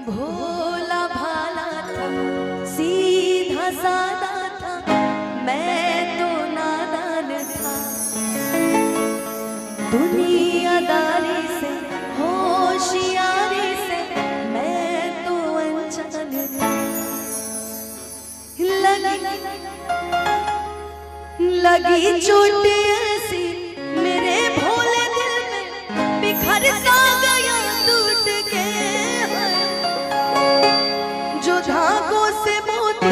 भोला भाला था, सीधा सादा था, मैं तो नादान था। दुनियादारी से होशियारी से मैं तो अनजान था। लगी चोट ऐसी मेरे भोले दिल में, बिखर सा गया टूट के। जो धागों से मोती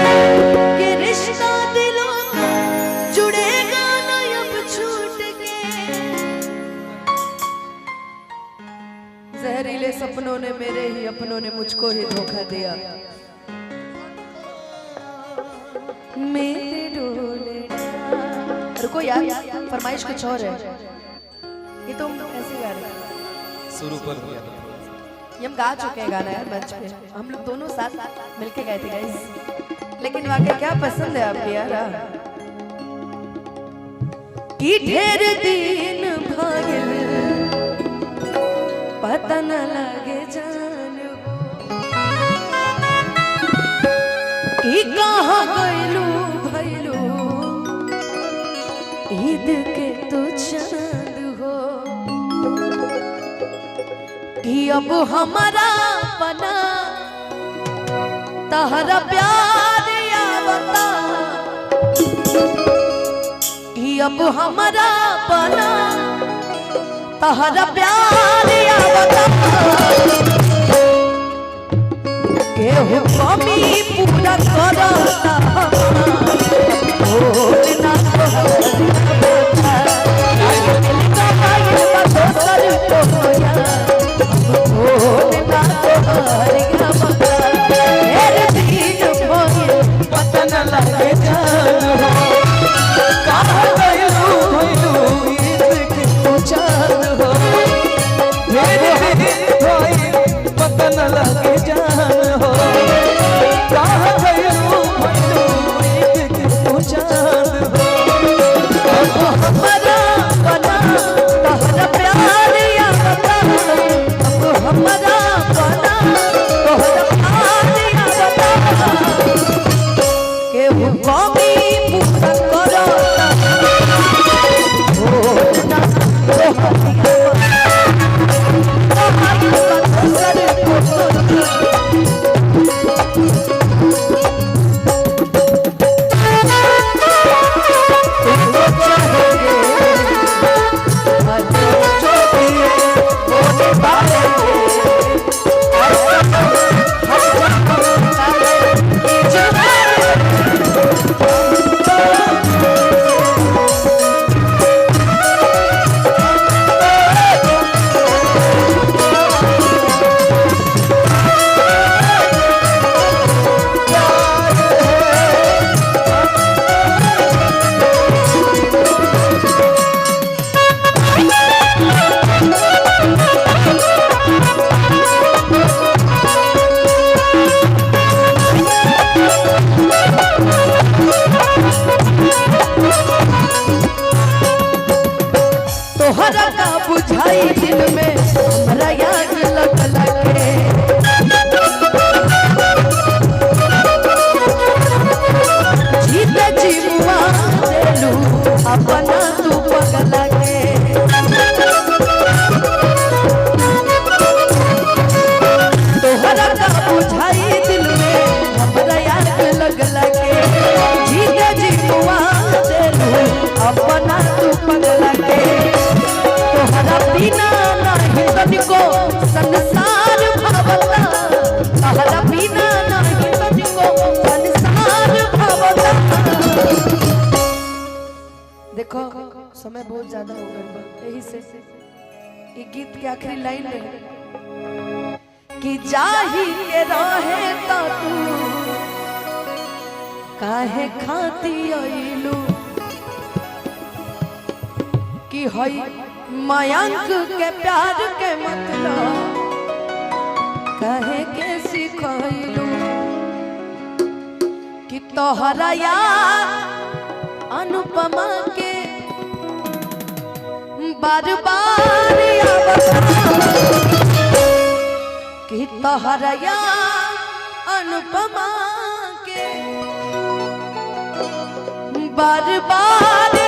के रिश्ता दिलों का जुड़ेगा न अब छूट के। जहरीले सपनों ने, मेरे ही अपनों ने मुझको ही धोखा दिया। मेरे डोले रुको यार, फरमाइश कुछ और है। ये तुम ऐसे गा रहे शुरू पर दिया, ये हम गा चुके हैं गाना यार मंच पे, हम लोग दोनों साथ मिलके गाए थे गाइस। लेकिन वाकई क्या पसंद है आपकी यार। कि ढेर दिन भागिल पता न लगे जान कि कहाँ गइलू भइलू ईद के तो चांद हो। कि अब हमारा पना तहरा प्यार आवता। कि अब हमारा पना तहरा प्यार आवता। केहू कमी पूरा करता भोलना बुझाई दिल में हमरा याद लग लगे। जीते जीवा देलू अपना तू पगला के। तोहरा का बुझाई दिल में हमरा याद लग लगे। जीते जीवा देलू अपना तू पगला के। तोहरा बिना नहीं तनिको संसार भावता। तोहरा बिना नहीं तनिको संसार भावता। देखो समय बहुत ज्यादा हो गया, यही से ये गीत के आखिरी लाइन में कि जाही के रहे तो तू काहे खाती आइलू। कि हई मयंक के प्यार के मतलब कहे के सिखैलू। कि तोहरा यार अनुपमा के बार बार आवता। कि तोहरा यार अनुपमा के बार बार